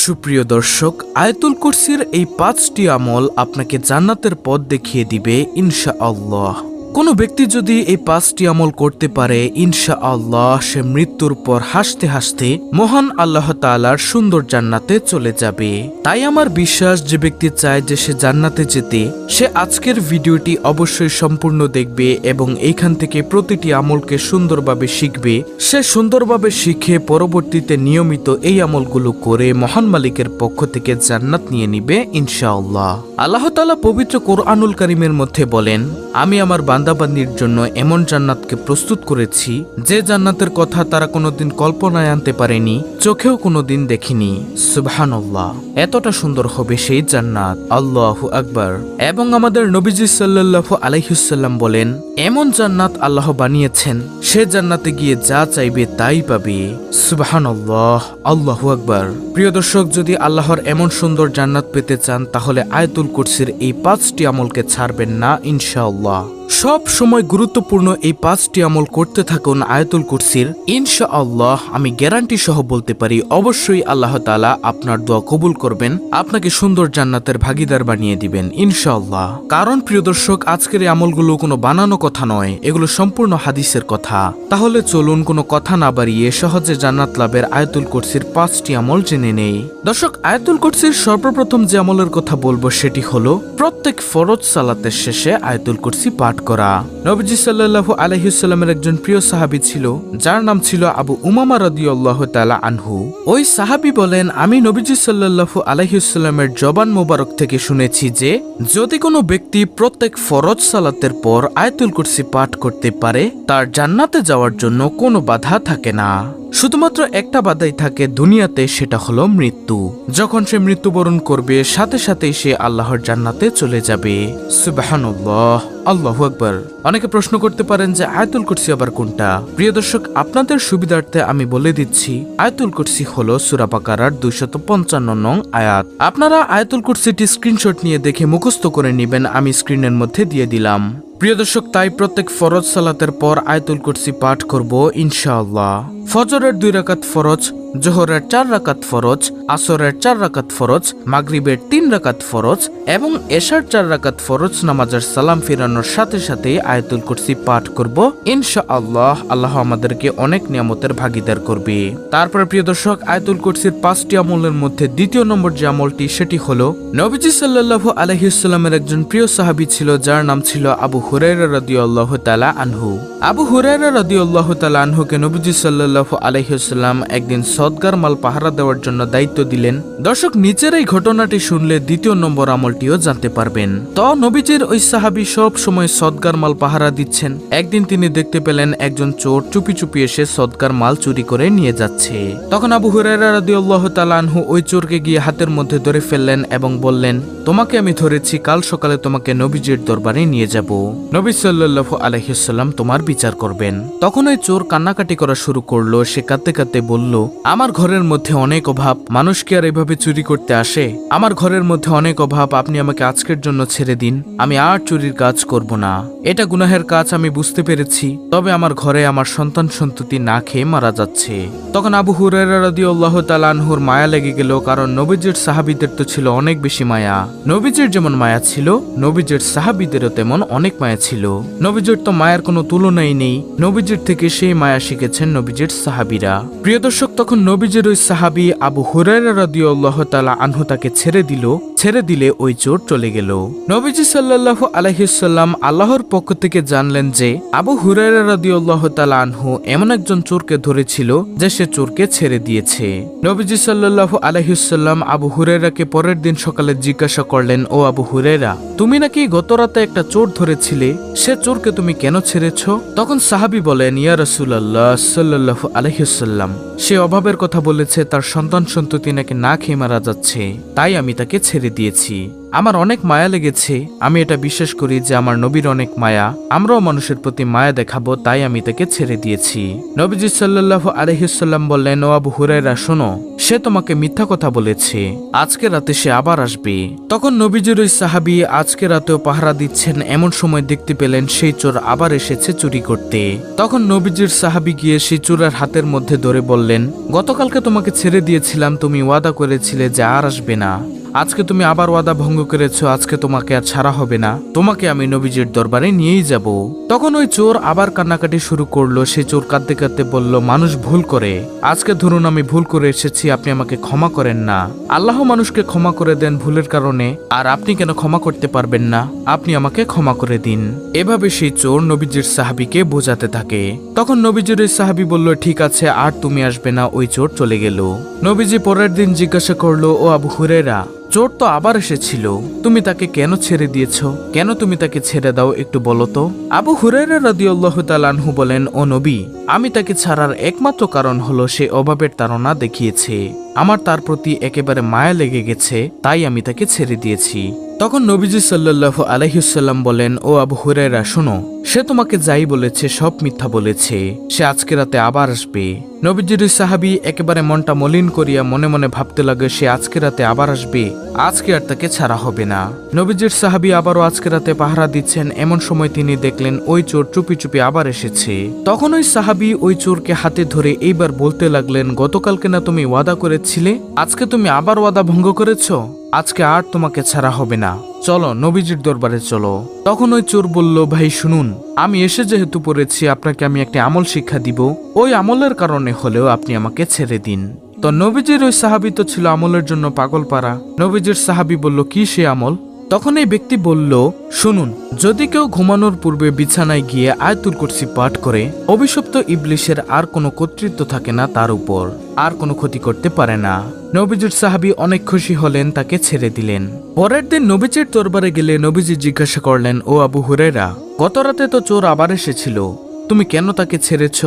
সুপ্রিয় দর্শক, আয়াতুল কুরসির এই ৫টি আমল আপনাকে জান্নাতের পথ দেখিয়ে দিবে ইনশাআল্লাহ। কোনো ব্যক্তি যদি এই ৫টি আমল করতে পারে, ইনশাআল্লাহ সে মৃত্যুর পর হাসতে হাসতে মহান আল্লাহ তাআলার সুন্দর জান্নাতে চলে যাবে। তাই আমার বিশ্বাস, যে ব্যক্তি চায় যে সে জান্নাতে যেতে, সে আজকের ভিডিওটি অবশ্যই সম্পূর্ণ দেখবে এবং এইখান থেকে প্রতিটি আমলকে সুন্দরভাবে শিখবে। সে সুন্দরভাবে শিখে পরবর্তীতে নিয়মিত এই আমলগুলো করে মহান মালিকের পক্ষ থেকে জান্নাত নিয়ে নিবে ইনশাআল্লাহ। আল্লাহ তাআলা পবিত্র কোরআনুল কারীমের মধ্যে বলেন, আমি আমার বান্দাবান্দির জন্য এমন জান্নাতকে প্রস্তুত করেছি যে জান্নাতের কথা তারা কোনোদিন কল্পনায় আনতে পারেনি, চোখেও কোনোদিন দেখেনি। সুবহানাল্লাহ, এতটা সুন্দর হবে সেই জান্নাত। আল্লাহু আকবার। এবং আমাদের নবীজি সাল্লাল্লাহু আলাইহি ওয়াসাল্লাম বলেন, এমন জান্নাত আল্লাহ বানিয়েছেন, সে জান্নাতে গিয়ে যা চাইবে তাই পাবে। সুবহানাল্লাহ, আল্লাহু আকবার। প্রিয় দর্শক, যদি আল্লাহর এমন সুন্দর জান্নাত পেতে চান, তাহলে আয়াতুল কুরসির এই ৫টি আমলকে ছাড়বেন না ইনশাআল্লাহ। সব সময় গুরুত্বপূর্ণ এই ৫টি আমল করতে থাকুন আয়াতুল কুরসির। ইনশাআল্লাহ আমি গ্যারান্টি সহ বলতে পারি, অবশ্যই আল্লাহ তাআলা আপনার দোয়া কবুল করবেন, আপনাকে সুন্দর জান্নাতের ভাগীদার বানিয়ে দিবেন ইনশাআল্লাহ। কারণ প্রিয় দর্শক, আজকের এই আমলগুলো কোনো বানানো কথা নয়, এগুলো সম্পূর্ণ হাদিসের কথা। তাহলে চলুন কোনো কথা না বাড়িয়ে সহজে জান্নাত লাভের আয়াতুল কুরসির ৫টি আমল জেনে নেই। দর্শক, আয়াতুল কুরসির সর্বপ্রথম যে আমলের কথা বলবো সেটি হলো প্রত্যেক ফরজ সালাতের শেষে আয়াতুল কুরসি পাঠ করা। নবীজি সাল্লাল্লাহু আলাইহি ওয়াসাল্লামের একজন প্রিয় সাহাবী ছিল, যার নাম ছিল আবু উমামা রাদিয়াল্লাহু তাআলা আনহু। ওই সাহাবী বলেন, আমি নবীজি সাল্লাল্লাহু আলাইহি ওয়াসাল্লামের জবান মোবারক থেকে শুনেছি যে যদি কোনো ব্যক্তি প্রত্যেক ফরজ সালাতের পর আয়াতুল কুরসি পাঠ করতে পারে, তার জান্নাতে যাওয়ার জন্য কোনো বাধা থাকে না। শুধুমাত্র একটা বাধাই থাকে দুনিয়াতে, সেটা হলো মৃত্যু। যখন সে মৃত্যুবরণ করবে, সাথে সাথেই সে আল্লাহর জান্নাতে চলে যাবে। সুবহানাল্লাহ, আল্লাহু আকবার। অনেকে প্রশ্ন করতে পারেন যে আয়াতুল কুরসি আবার কোনটা? প্রিয় দর্শক, আপনাদের সুবিধার্থে আমি বলে দিচ্ছি, আয়াতুল কুরসি হলো সূরা বাকারার 255 নং আয়াত। আপনারা আয়াতুল কুরসিটি স্ক্রিনশট নিয়ে দেখে মুখস্থ করে নেবেন, আমি স্ক্রিনের মধ্যে দিয়ে দিলাম। প্রিয় দর্শক, তাই প্রত্যেক ফরজ সালাতের পর আয়াতুল কুরসি পাঠ করব ইনশাআল্লাহ। ফজরের 2 রাকাত ফরজ, জোহরের 4 রাকাত ফরজ, আসরের 4 রাকাত ফরজ, মাগরিবের 3 রাকাত ফরজ এবং এশার 4 রাকাত ফরজ নামাজের সালাম ফিরানোর সাথে সাথে আয়াতুল কুরসি পাঠ করব ইনশাআল্লাহ। আল্লাহ আমাদেরকে অনেক নিয়ামতের ভাগীদার করবে। তারপরে প্রিয় দর্শক, আয়াতুল কুরসির 5টি আমলের মধ্যে দ্বিতীয় নম্বর যে আমলটি, সেটি হলো নবীজি সাল্লাল্লাহু আলাইহি ওয়াসাল্লামের একজন প্রিয় সাহাবী ছিল, যার নাম ছিল আবু হুরায়রা রাদিয়াল্লাহু তাআলা আনহু। আবু হুরায়রা রাদিয়াল্লাহু তাআলা আনহুকে নবীজি সাল্লাল্লাহু আলাইহি ওয়াসাল্লাম একদিন সদগার মাল পাহারা দেওয়ার জন্য দায়িত্ব দিলেন। দর্শক, নিচের এই ঘটনাটি শুনলে দ্বিতীয় নম্বর আমলটিও জানতে পারবেন। তো নবীজির ওই সাহাবী সব সময় সদগার মাল পাহারা দিচ্ছেন। একদিন তিনি দেখতে পেলেন একজন চোর চুপি চুপি এসে সদগার মাল চুরি করে নিয়ে যাচ্ছে। তখন আবু হুরায়রা রাদিয়াল্লাহু তাআলা আনহু ওই চোরকে গিয়ে হাতের মধ্যে ধরে ফেললেন এবং বললেন, তোমাকে আমি ধরেছি, কাল সকালে তোমাকে নবীজির দরবারে নিয়ে যাব। নবী সাল্লাল্লাহু আলাইহি ওয়াসাল্লাম তোমার বিচার করবেন। তখন ওই চোর কান্নাকাটি করা শুরু করলো। সে কাঁদতে কাঁদতে বলল, আমার ঘরের মধ্যে অনেক অভাব, মানুষ কি আর এভাবে চুরি করতে আসে? আমার ঘরের মধ্যে অনেক অভাব, আপনি আমাকে আজকের জন্য ছেড়ে দিন, আমি আর চুরির কাজ করব না। এটা গুনাহের কাজ আমি বুঝতে পেরেছি, তবে আমার ঘরে আমার সন্তান সন্ততি না খেয়ে মারা যাচ্ছে। তখন আবু হুরায়রা রাদিয়াল্লাহু তাআলা আনহুর মায়া লেগে গেল, কারণ নবীজির সাহাবীদের তো ছিল অনেক বেশি মায়া। নবীজির যেমন মায়া ছিল, নবীজির সাহাবীদেরও তেমন অনেক মায়া ছিল। নবীজির তো মায়ের কোনো তুলনাই নেই, নবীজির থেকে সেই মায়া শিখেছেন নবীজির সাহাবীরা। প্রিয় দর্শক, তখন নবীজির ওই সাহাবী আবু হুরায়রা রাদিয়াল্লাহু তাআলা আনহু তাকে ছেড়ে দিলে ওই চোর চলে গেল। নবীজি সাল্লাল্লাহু আলাইহি ওয়াসাল্লাম আল্লাহর পক্ষ থেকে জানলেন যে আবু হুরায়রা রাদিয়াল্লাহু তাআলা আনহু এমন একজন চোরকে ধরেছিল যে সে চোরকে ছেড়ে দিয়েছে। নবীজি সাল্লাল্লাহু আলাইহি ওয়াসাল্লাম আবু হুরায়রাকে পরের দিন সকালে জিজ্ঞাসা করলেন, ও আবু হুরায়রা, তুমি নাকি গতরাতে একটা চোর ধরেছিলে, সে চোরকে তুমি কেন ছেড়েছ? তখন সাহাবী বলেন, ইয়া রাসূলুল্লাহ সাল্লাল্লাহু আলাইহি ওয়াসাল্লাম, সে অভাবের কথা বলেছে, তার সন্তান সন্ততি নাকি না খেয়ে মারা যাচ্ছে, তাই আমি তাকে ছেড়ে দিয়েছি। আমার অনেক মায়া লেগেছে। আমি এটা বিশ্বাস করি যে আমার নবীর অনেক মায়া, আমরাও মানুষের প্রতি মায়া দেখাবো, তাই আমি তাকে ছেড়ে দিয়েছি। নবীজি সাল্লাল্লাহু আলাইহি ওয়াসাল্লাম বললেন, ও আবু হুরায়রা শোনো, সে তোমাকে মিথ্যা কথা বলেছে, আজকে রাতে সে আবার আসবে। তখন নবীজির ওই সাহাবী আজকে রাতেও পাহারা দিচ্ছেন এমন সময় দেখতে পেলেন সেই চোর আবার এসেছে চুরি করতে। তখন নবীজির সাহাবী গিয়ে সেই চোরের হাতের মধ্যে ধরে বললেন, গতকালকে তোমাকে ছেড়ে দিয়েছিলাম, তুমি ওয়াদা করেছিলে যে আর আসবে না, আজকে তুমি আবার ওয়াদা ভঙ্গ করেছো, আজকে তোমাকে আর ছাড়া হবে না, তোমাকে আমি নবীজির দরবারে নিয়েই যাব। তখন ওই চোর আবার কান্নাকাটি শুরু করলো। সে চোর কাঁদতে কাঁদতে বলল, মানুষ ভুল করে, আজকে ধরুন আমি ভুল করে এসেছি, আপনি আমাকে ক্ষমা করেন না। আল্লাহ মানুষকে ক্ষমা করে দেন ভুলের কারণে, আর আপনি কেন ক্ষমা করতে পারবেন না? আপনি আমাকে ক্ষমা করে দিন। এভাবে সেই চোর নবীজির সাহাবীকে বোঝাতে থাকে। তখন নবীজির ওই সাহাবী বলল, ঠিক আছে, আর তুমি আসবে না। ওই চোর চলে গেল। নবীজি পরের দিন জিজ্ঞাসা করলো, ও আবু হুরায়রা, চোর তো আবার এসেছিল, তুমি তাকে কেন ছেড়ে দিয়েছো? কেন তুমি তাকে ছেড়ে দাও, একটু বলো তো। আবু হুরায়রা রাদিয়াল্লাহু তাআলা আনহু বলেন, ও নবী, আমি তাকে ছাড়ার একমাত্র কারণ হলো সে অভাবের তাড়না দেখিয়েছে, আমার তার প্রতি একেবারে মায়া লেগে গেছে, তাই আমি তাকে ছেড়ে দিয়েছি। তখন নবীজি সাল্লাল্লাহু আলাইহি ওয়াসাল্লাম বলেন, ও আবু হুরায়রা শোনো, সে তোমাকে যাই বলেছে সব মিথ্যা বলেছে, সে আজকে রাতে আবার আসবে। নবীজির ওই সাহাবী একেবারে মনটা মলিন করিয়া মনে মনে ভাবতে লাগে, সে আজকে রাতে আবার আসবে, আজকে আর তাকে ছাড়া হবে না। নবীজির সাহাবী আবারও আজকে রাতে পাহারা দিচ্ছেন, এমন সময় তিনি দেখলেন ওই চোর চুপি চুপি আবার এসেছে। তখন ওই সাহাবী ওই চোরকে হাতে ধরে এইবার বলতে লাগলেন, গতকালকে না তুমি ওয়াদা করেছিলে, আজকে তুমি আবার ওয়াদা ভঙ্গ করেছো, আজকে আর তোমাকে ছাড়া হবে না, চলো নবীজির দরবারে চলো। তখন ওই চোর বলল, ভাই শুনুন, আমি এসে যেহেতু পড়েছি, আপনাকে আমি একটি আমল শিক্ষা দিব, ওই আমলের কারণে হলেও আপনি আমাকে ছেড়ে দিন। তো নবীজির ওই সাহাবী তো ছিল আমলের জন্য পাগল পারা। নবীজির সাহাবী বলল, কি সে আমল? তখন এই ব্যক্তি বলল, শুনুন, যদি কেউ ঘুমানোর পূর্বে বিছানায় গিয়ে আয়াতুল কুরসি পাঠ করে, অভিশপ্ত ইবলিশের আর কোনো কর্তৃত্ব থাকে না, তার উপর আর কোনো ক্ষতি করতে পারে না। নবীজির সাহাবী অনেক খুশি হলেন, তাকে ছেড়ে দিলেন। পরের দিন নবীজির দরবারে গেলে নবীজি জিজ্ঞাসা করলেন, ও আবু হুরায়রা, গত রাতে তো চোর আবার এসেছিল, তুমি কেন তাকে ছেড়েছ?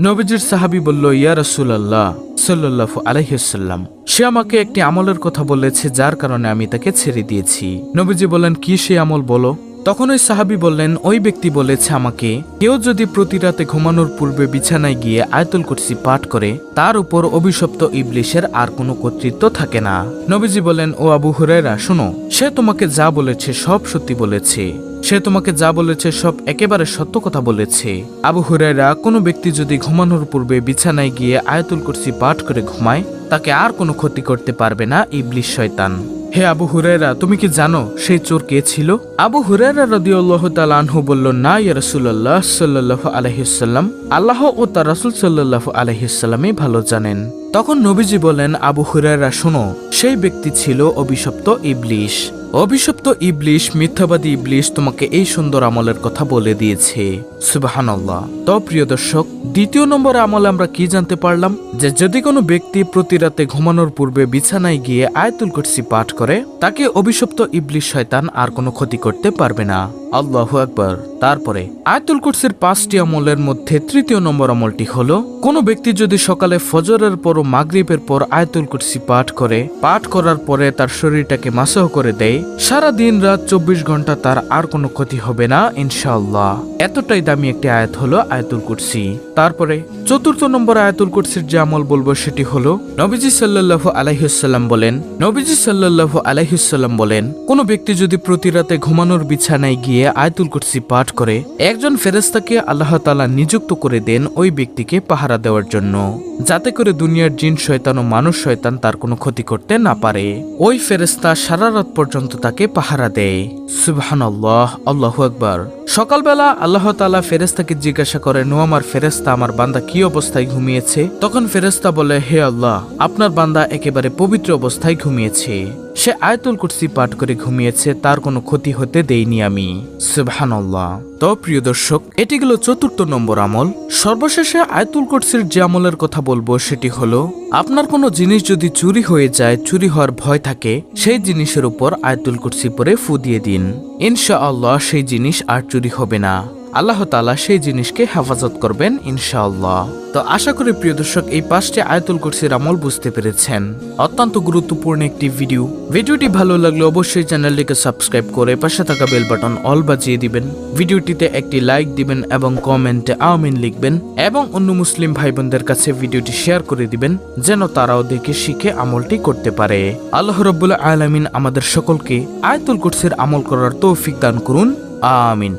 নবীজির সাহাবী বলল, ইয়া রাসূলুল্লাহ সাল্লাল্লাহু আলাইহি ওয়াসাল্লাম, সে আমাকে একটি আমলের কথা বলেছে, যার কারণে আমি তাকে ছেড়ে দিয়েছি। নবীজি বললেন, কি সে আমল বলো। তখন ওই সাহাবী বললেন, ওই ব্যক্তি বলেছে আমাকে, কেউ যদি প্রতি রাতে ঘুমানোর পূর্বে বিছানায় গিয়ে আয়াতুল কুরসি পাঠ করে, তার উপর অভিশপ্ত ইবলিশের আর কোনো কর্তৃত্ব থাকে না। নবীজি বলেন, ও আবু হুরায়রা শোনো, সে তোমাকে যা বলেছে সব সত্যি বলেছে, সে তোমাকে যা বলেছে সব একেবারে সত্য কথা বলেছে। আবু হুরায়রা, কোনো ব্যক্তি যদি ঘুমানোর পূর্বে বিছানায় গিয়ে আয়াতুল কুরসি পাঠ করে ঘুমায়, তাকে আর কোনো ক্ষতি করতে পারবে না ইবলিশ শয়তান। হে আবু হুরায়রা, তুমি কি জানো সেই চোর কে ছিল? আবু হুরায়রা রাদিয়াল্লাহু তাআলা আনহু বলল, না ইয়া রাসূলুল্লাহ সাল্লাল্লাহু আলাইহি ওয়াসাল্লাম, আল্লাহ ও তার রাসূল সাল্লাল্লাহু আলাইহি ওয়াসাল্লামই ভালো জানেন। তখন নবীজি বলেন, আবু হুরায়রা শোনো, সেই ব্যক্তি ছিল অভিশপ্ত ইবলিশ। অভিশপ্ত ইবলিশ, মিথ্যাবাদী ইবলিশ তোমাকে এই সুন্দর আমলের কথা বলে দিয়েছে। সুবহানাল্লাহ। তো প্রিয় দর্শক, দ্বিতীয় নম্বরে আমলে আমরা কি জানতে পারলাম? যে যদি কোনো ব্যক্তি প্রতি রাতে ঘুমানোর পূর্বে বিছানায় গিয়ে আয়াতুল কুরসি পাঠ করে, তাকে অভিশপ্ত ইবলিশ শয়তান আর কোনো ক্ষতি করতে পারবে না। আল্লাহু আকবার। তারপরে আয়াতুল কুরসির 5টি আমলের মধ্যে তৃতীয় নম্বর আমলটি হলো, কোনো ব্যক্তি যদি সকালে ফজরের পর ও মাগরিবের পর আয়াতুল কুরসি পাঠ করে, পাঠ করার পরে তার শরীরটাকে মাসহ করে দেয়, সারা দিন রাত 24 ঘন্টা তার আর কোনো ক্ষতি হবে না ইনশাআল্লাহ। এতটাই দামি একটি আয়াত হলো আয়াতুল কুরসি। তারপরে চতুর্থ নম্বর আয়াতুল কুরসির যে আমল বলবো সেটি হলো, নবীজি সাল্লাল্লাহু আলাইহি ওয়াসাল্লাম বলেন, কোনো ব্যক্তি যদি প্রতি রাতে ঘুমানোর বিছানায় গিয়ে আয়াতুল কুরসি পাঠ করে, একজন ফেরেশতাকে আল্লাহ তাআলা নিযুক্ত করে দেন ওই ব্যক্তিকে পাহারা দেওয়ার জন্য, যাতে করে দুনিয়ার জিন শয়তান ও মানুষ শয়তান তার কোনো ক্ষতি করতে না পারে। ওই ফেরেশতা সারা রাত পর্যন্ত তাকে পাহারা দেয়। সুবহানাল্লাহ, আল্লাহু আকবার। সকালবেলা আল্লাহ তাআলা ফেরেশতাকে জিজ্ঞাসা করেন, ও আমার ফেরেশতা, আমার বান্দা কি অবস্থায় ঘুমিয়েছে? তখন ফেরেশতা বলে, হে আল্লাহ, আপনার বান্দা একেবারে পবিত্র অবস্থায় ঘুমিয়েছে, সে আয়াতুল কুরসি পাঠ করে ঘুমিয়েছে, তার কোনো ক্ষতি হতে দেইনি আমি। সুবহানাল্লাহ। তো প্রিয় দর্শক, এটি গেল চতুর্থ নম্বর আমল। সর্বশেষে আয়াতুল কুরসির যে আমলের কথা বলবো সেটি হলো, আপনার কোনো জিনিস যদি চুরি হয়ে যায়, চুরি হওয়ার ভয় থাকে, সেই জিনিসের উপর আয়াতুল কুরসি পড়ে ফু দিয়ে দিন, ইনশাআল্লাহ সেই জিনিস আর চুরি হবে না। আল্লাহ তাআলা সেই জিনিসকে হেফাজত করবেন ইনশাআল্লাহ। তো আশা করি প্রিয় দর্শক এই 5টি আয়াতুল কুরসির আমল বুঝতে পেরেছেন। অত্যন্ত গুরুত্বপূর্ণ একটি ভিডিওটি ভালো লাগলে অবশ্যই চ্যানেলটিকে সাবস্ক্রাইব করে পাশে থাকা বেল বাটন অল বাজিয়ে দিবেন। ভিডিওটিতে একটি লাইক দিবেন এবং কমেন্টে আমিন লিখবেন এবং অন্য মুসলিম ভাই বোনদের কাছে ভিডিওটি শেয়ার করে দিবেন যেন তারাও দেখে শিখে আমলটি করতে পারে। আল্লাহ রাব্বুল আলামিন আমাদের সকলকে আয়াতুল কুরসির আমল করার তৌফিক দান করুন। আমিন।